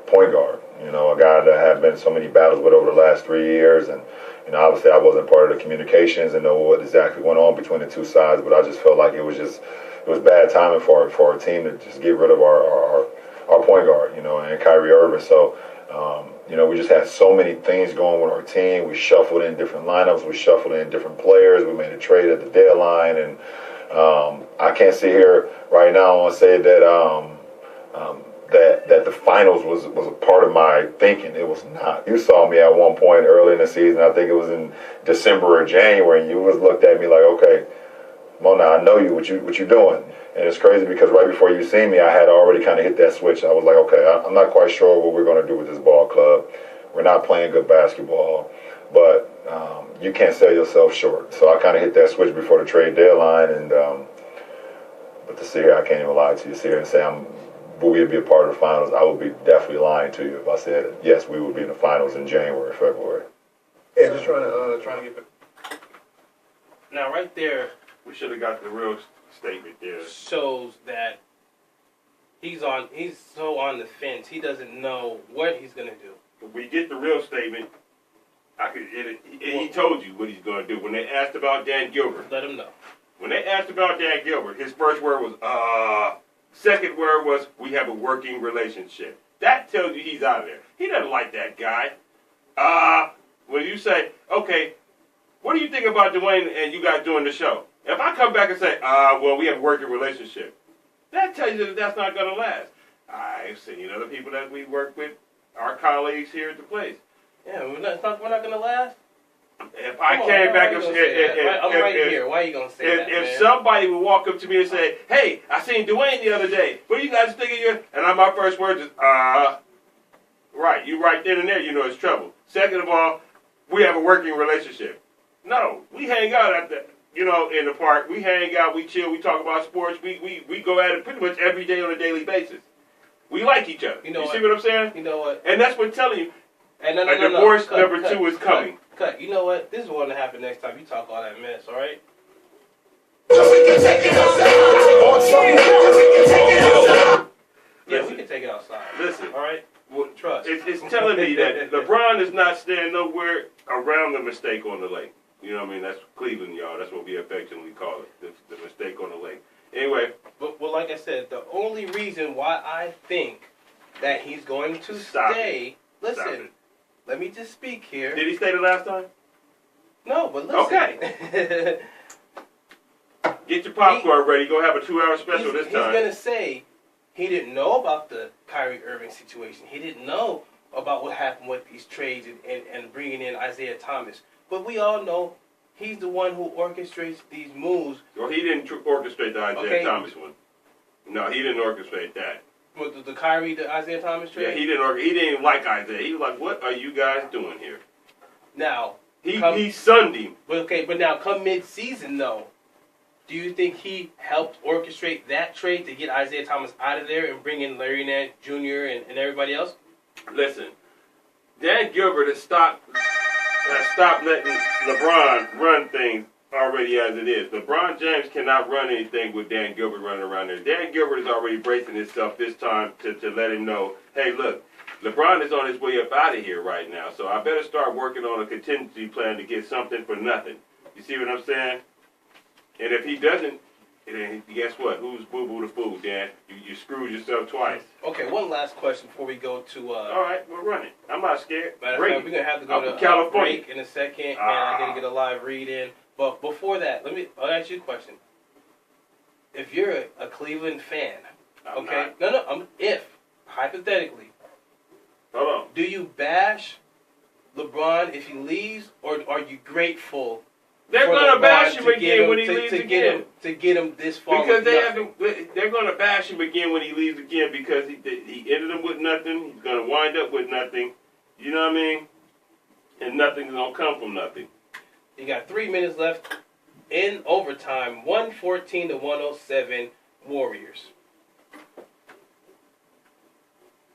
[SPEAKER 4] point guard. A guy that I had been in so many battles with over the last 3 years, and obviously I wasn't part of the communications and know what exactly went on between the two sides, but I just felt like it was bad timing for our team to just get rid of our point guard, and Kyrie Irving. So, we just had so many things going with our team. We shuffled in different lineups. We shuffled in different players. We made a trade at the deadline, and I can't sit here right now and say that that the finals was a part of my thinking. It was not. You saw me at one point early in the season. I think it was in December or January, and you was looked at me like, okay, Mona, I know you. What you doing? And it's crazy because right before you seen me, I had already kind of hit that switch. I was like, okay, I'm not quite sure what we're going to do with this ball club. We're not playing good basketball, but you can't sell yourself short. So I kind of hit that switch before the trade deadline. And but to sit here, I can't even lie to you. Sit here and say will we be a part of the finals? I would be definitely lying to you if I said yes, we would be in the finals in January, February.
[SPEAKER 5] Yeah, just trying to get back.
[SPEAKER 2] Now, right there
[SPEAKER 1] We should have got the real statement there.
[SPEAKER 2] shows that he's so on the fence. He doesn't know what he's gonna do.
[SPEAKER 1] If we get the real statement, he told you what he's going to do. When they asked about Dan Gilbert,
[SPEAKER 2] Let him know.
[SPEAKER 1] when they asked about Dan Gilbert, his first word was, second word was, we have a working relationship. That tells you he's out of there. He doesn't like that guy. When you say, okay, what do you think about Dwayne and you guys doing the show? If I come back and say, well, we have a working relationship, that tells you that that's not going to last. I've seen other people that we work with, our colleagues here at the place.
[SPEAKER 2] Yeah, we're not gonna last.
[SPEAKER 1] If I came back and
[SPEAKER 2] I'm right here. Why are you gonna say that,
[SPEAKER 1] if
[SPEAKER 2] man?
[SPEAKER 1] somebody would walk up to me and say, hey, I seen Dwayne the other day, what do you guys think of you? And my first word is, right, you right then and there, you know it's trouble. Second of all, we have a working relationship. No, we hang out at in the park. We hang out, we chill, we talk about sports. We go at it pretty much every day on a daily basis. We like each other. You see what I'm saying?
[SPEAKER 2] You know what?
[SPEAKER 1] And that's what I'm telling you.
[SPEAKER 2] And
[SPEAKER 1] a divorce number 2 is coming.
[SPEAKER 2] Cut. You know what? This is what's going to happen next time you talk all that mess, all right? Yeah, we can take it outside.
[SPEAKER 1] Listen.
[SPEAKER 2] All right?
[SPEAKER 1] Well,
[SPEAKER 2] Trust.
[SPEAKER 1] It's telling me that LeBron is not staying nowhere around the mistake on the lake. You know what I mean? That's Cleveland, y'all. That's what we affectionately call it, the mistake on the lake. Anyway.
[SPEAKER 2] But like I said, the only reason why I think that he's going to stay... Listen, let me just speak here.
[SPEAKER 1] Did he stay the last time?
[SPEAKER 2] No, but listen.
[SPEAKER 1] Okay. Get your popcorn ready. Go have a 2-hour special this time.
[SPEAKER 2] He's going to say he didn't know about the Kyrie Irving situation. He didn't know about what happened with these trades and bringing in Isaiah Thomas. But we all know he's the one who orchestrates these moves.
[SPEAKER 1] Well, he didn't orchestrate the Isaiah Thomas one. No, he didn't orchestrate that.
[SPEAKER 2] With the Kyrie, the Isaiah Thomas trade?
[SPEAKER 1] Yeah, he didn't like Isaiah. He was like, what are you guys doing here?
[SPEAKER 2] Now.
[SPEAKER 1] He sunned him.
[SPEAKER 2] But now come mid-season, though. Do you think he helped orchestrate that trade to get Isaiah Thomas out of there and bring in Larry Nance Jr. and everybody else?
[SPEAKER 1] Listen, Dan Gilbert has stopped letting LeBron run things already as it is. LeBron James cannot run anything with Dan Gilbert running around there. Dan Gilbert is already bracing himself this time to let him know, hey, look, LeBron is on his way up out of here right now, so I better start working on a contingency plan to get something for nothing. You see what I'm saying? And if he doesn't, then guess what? Who's boo-boo the fool, Dan? You screwed yourself twice.
[SPEAKER 2] Okay, one last question before we go to...
[SPEAKER 1] All right, we're running. I'm not scared.
[SPEAKER 2] We're going to have to go to
[SPEAKER 1] California
[SPEAKER 2] break in a second, and I got to get a live read in. But before that, I'll ask you a question. If you're a Cleveland fan, hypothetically,
[SPEAKER 1] hold on.
[SPEAKER 2] Do you bash LeBron if he leaves, or are you grateful?
[SPEAKER 1] They're going to bash him again when he leaves again.
[SPEAKER 2] To get him this far
[SPEAKER 1] because
[SPEAKER 2] with
[SPEAKER 1] they're going to bash him again when he leaves again because he ended up with nothing. He's going to wind up with nothing. You know what I mean? And nothing's going to come from nothing.
[SPEAKER 2] You got 3 minutes left in overtime. 114-107 Warriors.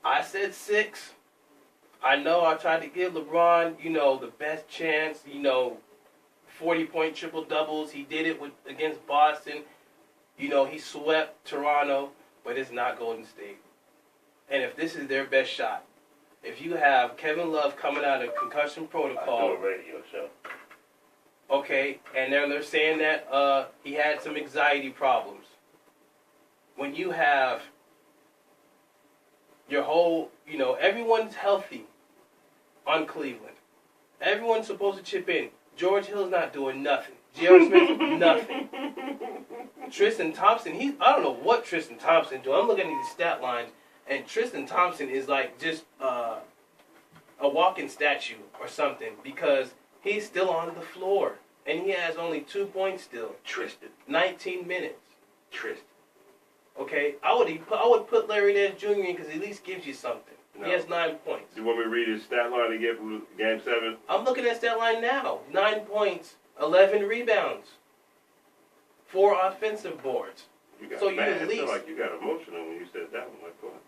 [SPEAKER 2] I said 6. I know I tried to give LeBron, the best chance, 40-point triple-doubles. He did it against Boston. He swept Toronto, but it's not Golden State. And if this is their best shot, if you have Kevin Love coming out of concussion protocol.
[SPEAKER 1] I do a radio show.
[SPEAKER 2] Okay, and they're saying that he had some anxiety problems. When you have your whole, everyone's healthy on Cleveland. Everyone's supposed to chip in. George Hill's not doing nothing. J.R. Smith, nothing. Tristan Thompson, I don't know what Tristan Thompson doing. I'm looking at these stat lines, and Tristan Thompson is like just a walking statue or something because he's still on the floor, and he has only 2 points still.
[SPEAKER 1] Tristan.
[SPEAKER 2] 19 minutes.
[SPEAKER 1] Tristan.
[SPEAKER 2] Okay, I would put Larry Nance Jr. in because he at least gives you something. No. He has 9 points.
[SPEAKER 1] You want me to read his stat line again from Game 7?
[SPEAKER 2] I'm looking at stat line now. 9 points, 11 rebounds, 4 offensive boards.
[SPEAKER 1] You got
[SPEAKER 2] so
[SPEAKER 1] mad.
[SPEAKER 2] you at least
[SPEAKER 1] I feel like you got emotional when you said that one. Like, what?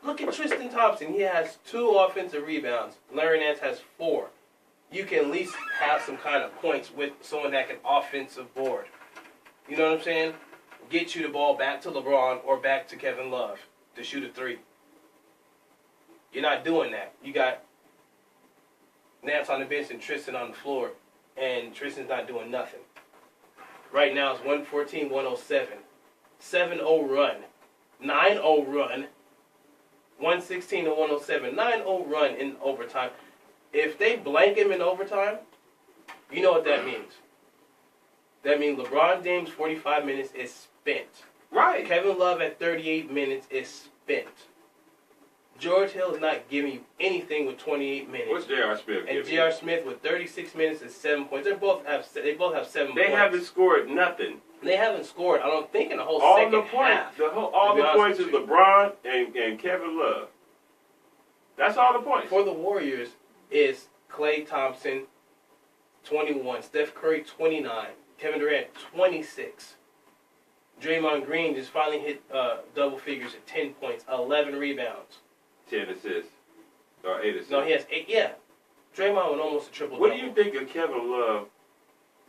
[SPEAKER 2] Look at Tristan Thompson. He has 2 offensive rebounds. Larry Nance has 4. You can at least have some kind of points with someone that can offensive board. You know what I'm saying? Get you the ball back to LeBron or back to Kevin Love to shoot a 3. You're not doing that. You got Nance on the bench and Tristan on the floor, and Tristan's not doing nothing. Right now it's 114-107. 7-0 run. 9-0 run. 116-107. 9-0 run in overtime. If they blank him in overtime, you know what that means. That means LeBron James' 45 minutes is spent.
[SPEAKER 1] Right.
[SPEAKER 2] Kevin Love at 38 minutes is spent. George Hill is not giving you anything with 28 minutes.
[SPEAKER 1] What's J.R. Smith giving?
[SPEAKER 2] And J.R. Smith with 36 minutes is 7 points. They both have 7 points.
[SPEAKER 1] They haven't scored nothing.
[SPEAKER 2] They haven't scored, I don't think, in the whole
[SPEAKER 1] all
[SPEAKER 2] second
[SPEAKER 1] the points,
[SPEAKER 2] half.
[SPEAKER 1] All the points is LeBron and Kevin Love. That's all the points.
[SPEAKER 2] For the Warriors is Klay Thompson, 21. Steph Curry, 29. Kevin Durant, 26. Draymond Green just finally hit double figures at 10 points, 11 rebounds.
[SPEAKER 1] 10 assists. Or 8 assists.
[SPEAKER 2] No, he has 8. Yeah. Draymond went almost a triple-double.
[SPEAKER 1] What do you think of Kevin Love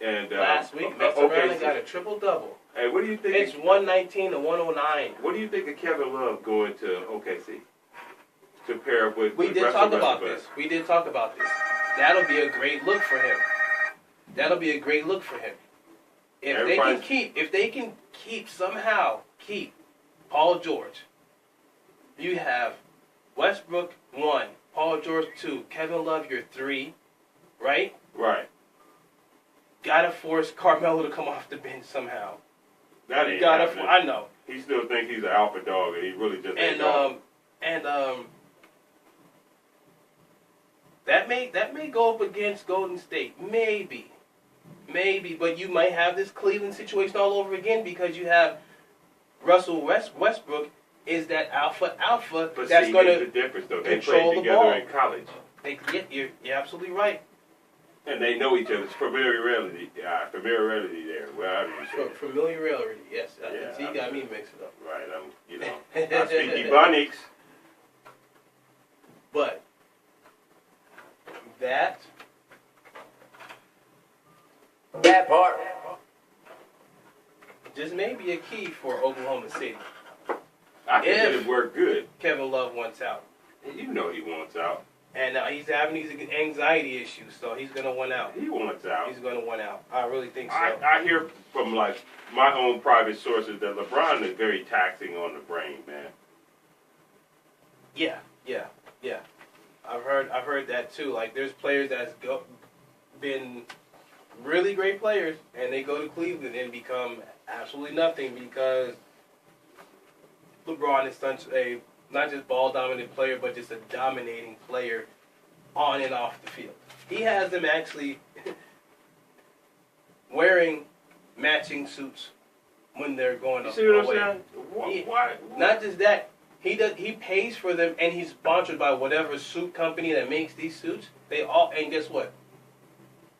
[SPEAKER 1] and
[SPEAKER 2] Last week, messed around and got a triple-double.
[SPEAKER 1] Hey, what do you think?
[SPEAKER 2] It's 119 to 109.
[SPEAKER 1] What do you think of Kevin Love going to OKC to pair up with?
[SPEAKER 2] We
[SPEAKER 1] with
[SPEAKER 2] did
[SPEAKER 1] Russell
[SPEAKER 2] talk about
[SPEAKER 1] Westbrook?
[SPEAKER 2] this. We did talk about this. That'll be a great look for him. That'll be a great look for him. If they can somehow keep Paul George, you have Westbrook 1, Paul George 2, Kevin Love your 3, right?
[SPEAKER 1] Right.
[SPEAKER 2] Gotta force Carmelo to come off the bench somehow.
[SPEAKER 1] That ain't
[SPEAKER 2] Gotta.
[SPEAKER 1] happening.
[SPEAKER 2] I know.
[SPEAKER 1] He still thinks he's an alpha dog, and he really just ain't dog.
[SPEAKER 2] That may go up against Golden State, maybe, but you might have this Cleveland situation all over again because you have Russell Westbrook is that alpha
[SPEAKER 1] But
[SPEAKER 2] that's
[SPEAKER 1] see,
[SPEAKER 2] going
[SPEAKER 1] here's
[SPEAKER 2] to
[SPEAKER 1] the difference though. They
[SPEAKER 2] control
[SPEAKER 1] played
[SPEAKER 2] the ball.
[SPEAKER 1] together in college,
[SPEAKER 2] You're absolutely right.
[SPEAKER 1] and they know each other's familiarity there. Well, you say it.
[SPEAKER 2] Familiarity, yes.
[SPEAKER 1] Yeah,
[SPEAKER 2] See, you got me mixed up.
[SPEAKER 1] Right. I speak Ebonics.
[SPEAKER 2] But that
[SPEAKER 3] part.
[SPEAKER 2] just may be a key for Oklahoma City.
[SPEAKER 1] I think
[SPEAKER 2] If-
[SPEAKER 1] it'd work good.
[SPEAKER 2] Kevin Love wants out.
[SPEAKER 1] You know he wants out.
[SPEAKER 2] And he's having these anxiety issues, so he's going to want out.
[SPEAKER 1] He wants out.
[SPEAKER 2] He's going to want out. I really think so.
[SPEAKER 1] I hear from like my own private sources that LeBron is very taxing on the brain, man.
[SPEAKER 2] Yeah. I've heard that too. Like there's players that's been really great players, and they go to Cleveland and become absolutely nothing because LeBron is such a not just ball dominant player, but just a dominating player on and off the field. He has them actually wearing matching suits when they're going
[SPEAKER 1] You
[SPEAKER 2] away.
[SPEAKER 1] see what I'm saying? Why?
[SPEAKER 2] Not just that, he pays for them, and he's sponsored by whatever suit company that makes these suits. And guess what?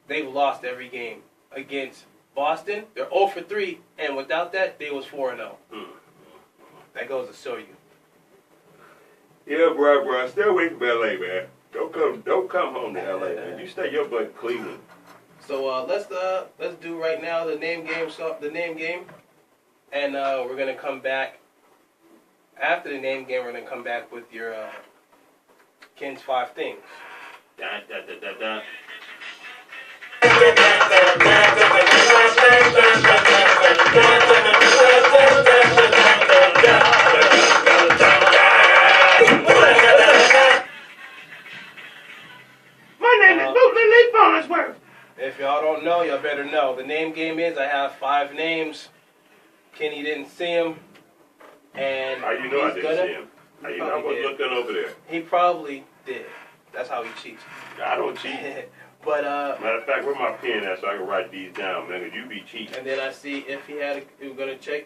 [SPEAKER 2] They've lost every game against Boston. They're 0 for 3, and without that, they was 4-0. That goes to show you.
[SPEAKER 1] Yeah, bro. Stay away from LA, man. Don't come home to LA, man. You stay your butt in Cleveland.
[SPEAKER 2] So let's do right now the name game, and we're gonna come back after the name game. We're gonna come back with your Ken's 5 things.
[SPEAKER 1] Da, da, da, da, da. My name is Brooklyn Lee Farnsworth.
[SPEAKER 2] If y'all don't know, y'all better know. The name game is I have 5 names. Kenny didn't see them, and
[SPEAKER 1] How you know I
[SPEAKER 2] he's
[SPEAKER 1] didn't
[SPEAKER 2] gonna,
[SPEAKER 1] see him? How you know I
[SPEAKER 2] probably
[SPEAKER 1] was
[SPEAKER 2] did.
[SPEAKER 1] looking over there?
[SPEAKER 2] He probably did. That's how he cheats.
[SPEAKER 1] I don't cheat.
[SPEAKER 2] But
[SPEAKER 1] Matter of fact, where my pen at so I can write these down, man? 'Cause you be cheating.
[SPEAKER 2] and then I see if he was gonna check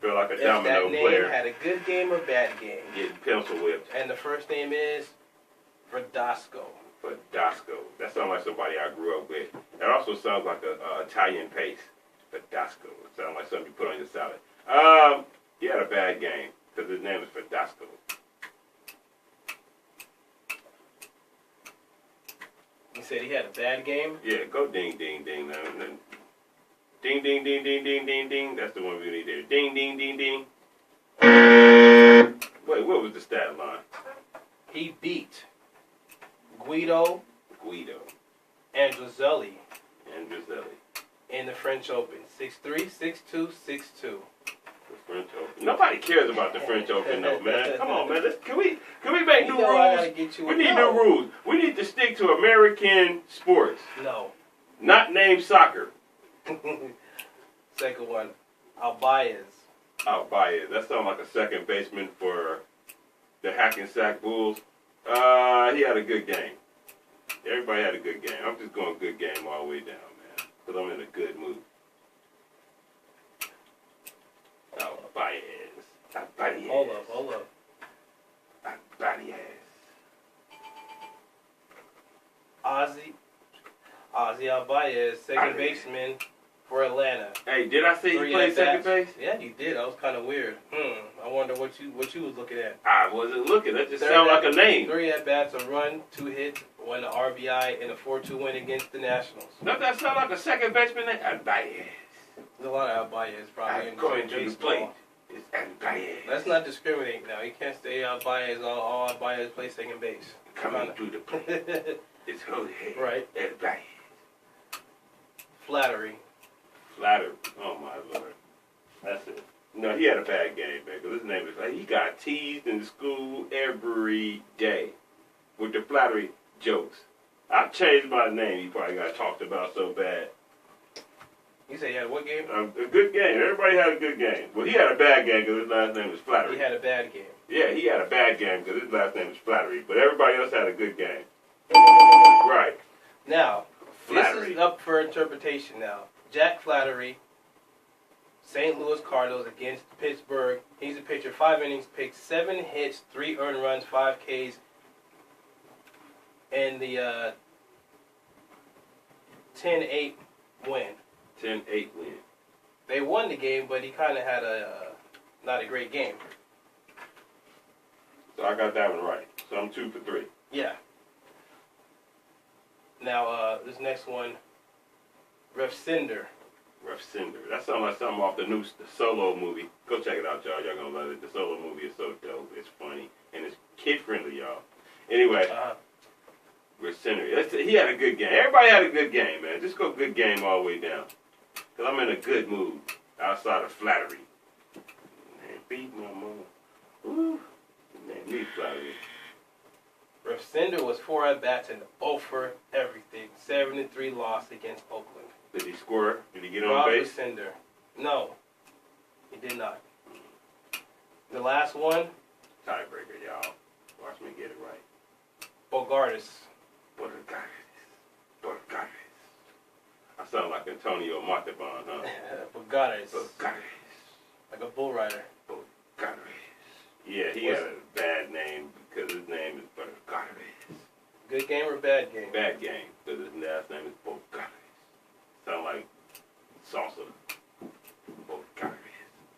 [SPEAKER 1] Feel like a
[SPEAKER 2] if
[SPEAKER 1] domino
[SPEAKER 2] that name
[SPEAKER 1] player
[SPEAKER 2] had a good game or bad game.
[SPEAKER 1] getting pencil whipped.
[SPEAKER 2] And the first name is Verdasco.
[SPEAKER 1] For Dasco. That sounds like somebody I grew up with. That also sounds like a Italian paste. For Dasco. It sounds like something you put on your salad. He had a bad game because his name is Verdasco.
[SPEAKER 2] He said he had a bad game.
[SPEAKER 1] Yeah, go ding, ding, ding. Now. Ding, ding, ding, ding, ding, ding, ding. That's the one we need there. Ding, ding, ding, ding. Wait, what was the stat line?
[SPEAKER 2] He beat Guido
[SPEAKER 1] Guido
[SPEAKER 2] Androzzelli
[SPEAKER 1] and Gisele.
[SPEAKER 2] in the French Open. 6-3, 6-2, 6-2.
[SPEAKER 1] The French Open. Nobody cares about the French Open, though, man. Come on, man. Can we make
[SPEAKER 2] You
[SPEAKER 1] new
[SPEAKER 2] know I gotta
[SPEAKER 1] rules?
[SPEAKER 2] get you
[SPEAKER 1] We
[SPEAKER 2] a
[SPEAKER 1] need
[SPEAKER 2] no.
[SPEAKER 1] new rules. We need to stick to American sports,
[SPEAKER 2] No.
[SPEAKER 1] not name soccer.
[SPEAKER 2] Second one, Albaez.
[SPEAKER 1] Albaez. That sounds like a second baseman for the Hackensack Bulls. He had a good game. Everybody had a good game. I'm just going good game all the way down, man, because I'm in a good mood. Albaez. Albaez.
[SPEAKER 2] Hold up.
[SPEAKER 1] Albaez.
[SPEAKER 2] Ozzy Albies, second baseman for Atlanta.
[SPEAKER 1] Hey, did I say he played second base?
[SPEAKER 2] Yeah, you did. That was kind of weird. I wonder what you was looking at.
[SPEAKER 1] I wasn't looking. That just sounded like a name.
[SPEAKER 2] 3 at-bats, a run, 2 hits, 1 RBI, and a 4-2 win against the Nationals.
[SPEAKER 1] Doesn't that sound like a second baseman name? Albies.
[SPEAKER 2] There's a lot of Albies probably
[SPEAKER 1] I'm
[SPEAKER 2] in
[SPEAKER 1] going to the
[SPEAKER 2] baseball.
[SPEAKER 1] plate. It's Albies.
[SPEAKER 2] Let's not discriminate now. You can't say Albies, all Albies play second base.
[SPEAKER 1] Coming through the plate. It's Jose.
[SPEAKER 2] Right.
[SPEAKER 1] Albies.
[SPEAKER 2] Flattery.
[SPEAKER 1] Flattery. Oh my lord. That's it. No, he had a bad game, man. Because his name is like he got teased in school every day with the flattery jokes. I changed my name. He probably got talked about so bad.
[SPEAKER 2] You said he had what game?
[SPEAKER 1] A good game. Everybody had a good game. Well, he had a bad game because his last name was Flattery.
[SPEAKER 2] He had a bad game.
[SPEAKER 1] Yeah, he had a bad game because his last name was Flattery. But everybody else had a good game. Right.
[SPEAKER 2] Now,
[SPEAKER 1] Flattery.
[SPEAKER 2] this is up for interpretation now. Jack Flattery, St. Louis Cardinals against Pittsburgh. He's a pitcher, 5 innings, picked 7 hits, 3 earned runs, 5 Ks, and the 10-8 win.
[SPEAKER 1] 10-8 win.
[SPEAKER 2] They won the game, but he kind of had not a great game.
[SPEAKER 1] So I got that one right. So I'm 2 for 3.
[SPEAKER 2] Yeah. Now, this next one, Ref Cinder.
[SPEAKER 1] Rough Cinder. That sounds like something off the Solo movie. Go check it out, y'all. Y'all gonna love it. The Solo movie is so dope. It's funny and it's kid friendly, y'all. Anyway, Rough Cinder. He had a good game. Everybody had a good game, man. Just go good game all the way down. Cause I'm in a good mood outside of flattery. Man, beat my mama. Ooh, man, need flattery.
[SPEAKER 2] Ref Cinder was 4 at-bats and 0 for everything. 7-3 loss against Oakland.
[SPEAKER 1] Did he score? Did he get on
[SPEAKER 2] Robert
[SPEAKER 1] base?
[SPEAKER 2] Cinder. No, he did not. The last one,
[SPEAKER 1] Tiebreaker, y'all. Watch me get it right.
[SPEAKER 2] Bogartis.
[SPEAKER 1] Borgares. I sound like Antonio Montalban, huh?
[SPEAKER 2] Bogartis.
[SPEAKER 1] Borgares.
[SPEAKER 2] Like a bull rider.
[SPEAKER 1] Borgares. Yeah, he had a bad name because his name is Borgares.
[SPEAKER 2] Good game or bad game?
[SPEAKER 1] Bad game because his last name is Borgares. Sound like salsa. Borgares.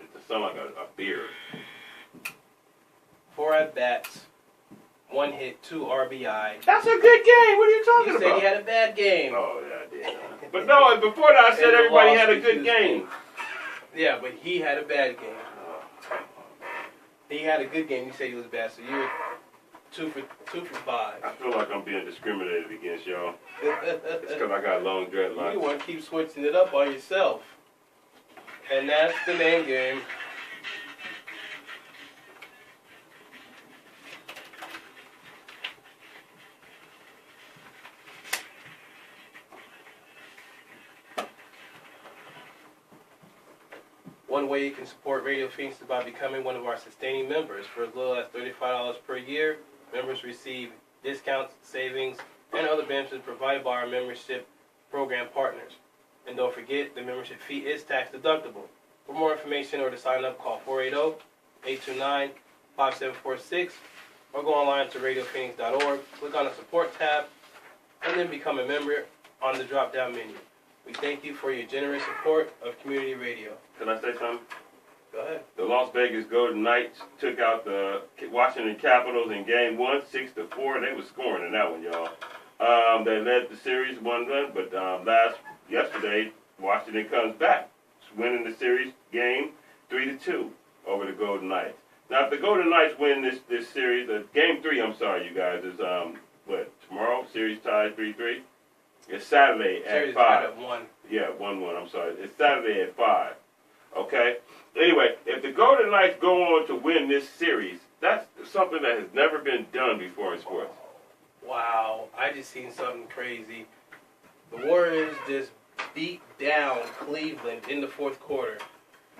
[SPEAKER 1] It sound like a beer.
[SPEAKER 2] 4 at-bats, 1 hit, 2 RBI.
[SPEAKER 1] That's a good game. What are you talking
[SPEAKER 2] You said
[SPEAKER 1] about?
[SPEAKER 2] he had a bad game.
[SPEAKER 1] Oh, yeah, I did. But no, before that I said
[SPEAKER 2] And the
[SPEAKER 1] everybody
[SPEAKER 2] loss
[SPEAKER 1] had a
[SPEAKER 2] was
[SPEAKER 1] good
[SPEAKER 2] his
[SPEAKER 1] game.
[SPEAKER 2] Yeah, but he had a bad game. He had a good game. You said he was bad, so you're 2 for 5.
[SPEAKER 1] I feel like I'm being discriminated against, y'all. It's because I got long dreadlocks.
[SPEAKER 2] You want to keep switching it up on yourself. And that's the main game. One way you can support Radio Phoenix is by becoming one of our sustaining members. For as little as $35 per year, members receive discounts, savings, and other benefits provided by our membership program partners. And don't forget, the membership fee is tax deductible. For more information or to sign up, call 480-829-5746 or go online to radiophoenix.org, click on the support tab, and then become a member on the drop-down menu. We thank you for your generous support of community radio.
[SPEAKER 1] Can I say something?
[SPEAKER 2] Go ahead.
[SPEAKER 1] The Las Vegas Golden Knights took out the Washington Capitals in Game 1, 6-4. They was scoring in that one, y'all. They led the series 1-1, but yesterday, Washington comes back, winning the series game 3-2 over the Golden Knights. Now, if the Golden Knights win this series, Game 3, I'm sorry, you guys, is tomorrow? Series tied 3-3. It's Saturday at
[SPEAKER 2] Series
[SPEAKER 1] 5.
[SPEAKER 2] tied at 1.
[SPEAKER 1] Yeah, 1-1, I'm sorry. It's Saturday at 5. Okay? Anyway, if the Golden Knights go on to win this series, that's something that has never been done before in sports.
[SPEAKER 2] Wow, I just seen something crazy. The Warriors just beat down Cleveland in the fourth quarter.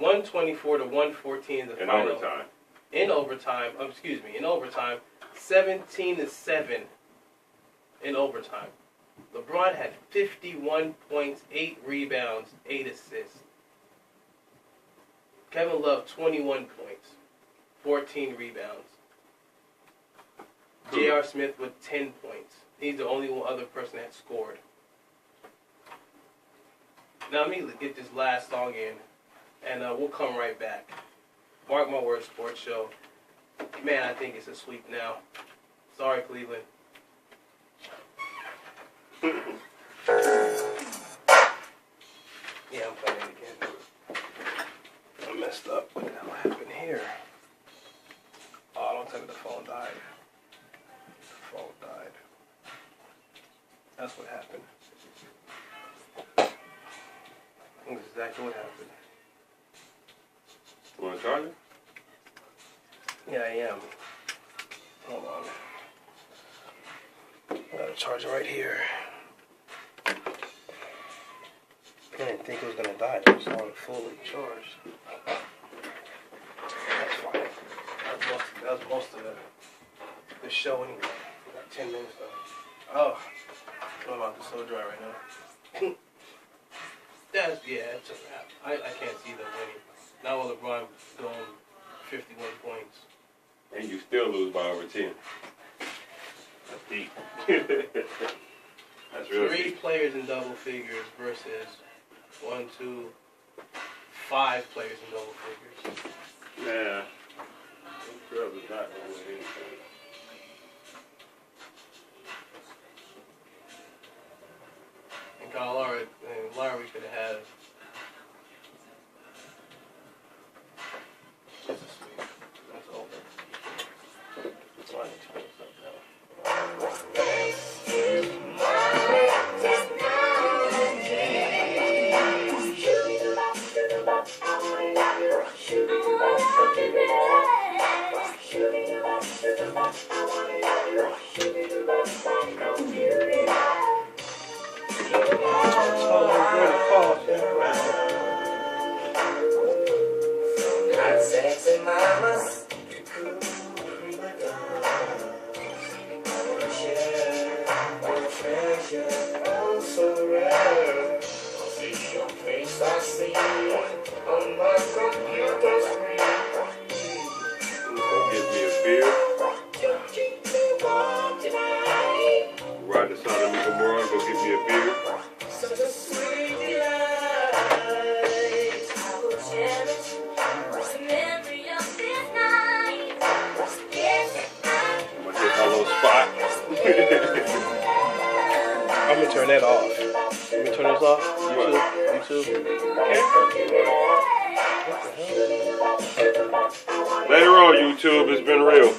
[SPEAKER 2] 124-114 the
[SPEAKER 1] In
[SPEAKER 2] final.
[SPEAKER 1] overtime.
[SPEAKER 2] In overtime, 17-7 in overtime. LeBron had 51 points, 8 rebounds, 8 assists. Kevin Love, 21 points, 14 rebounds. J.R. Smith with 10 points. He's the only other person that scored. Now let me get this last song in, and we'll come right back. Mark my words, sports show. Man, I think it's a sweep now. Sorry, Cleveland. Yeah, I'm playing it again. I messed up. What the hell happened here? Oh, don't tell me the phone died. The phone died. That's what happened. That's exactly what happened.
[SPEAKER 1] You want to charge it?
[SPEAKER 2] Yeah, I am. Hold on. I got a charger right here. I didn't think it was gonna die. It was on fully charged. That's fine. That was most of the show anyway. We got 10 minutes left. Oh, my mouth is so dry right now. It's a wrap. I can't see them winning. Not with LeBron going 51 points.
[SPEAKER 1] And you still lose by over 10. That's deep. That's real
[SPEAKER 2] 3
[SPEAKER 1] deep.
[SPEAKER 2] players in double figures versus 1, 2, 5 players in double figures.
[SPEAKER 1] Nah. Those girls are not going to win anything.
[SPEAKER 2] And Kyle Lowry could have had. That's a sweep. That's over. So I need to turn this up now.
[SPEAKER 3] Hot sexy mamas. So rare. See your face, I see on my computer screen.
[SPEAKER 1] Go get me a beer.
[SPEAKER 3] You keep me warm tonight.
[SPEAKER 1] Ride the side of me tomorrow. Go get me a beer.
[SPEAKER 3] Such a sweet delight.
[SPEAKER 6] I will cherish the memory of this night. Yes,
[SPEAKER 1] I'm going to hit my little spot.
[SPEAKER 2] I'm gonna turn that off. Let me turn this off. YouTube.
[SPEAKER 1] Later on, YouTube. It's been real.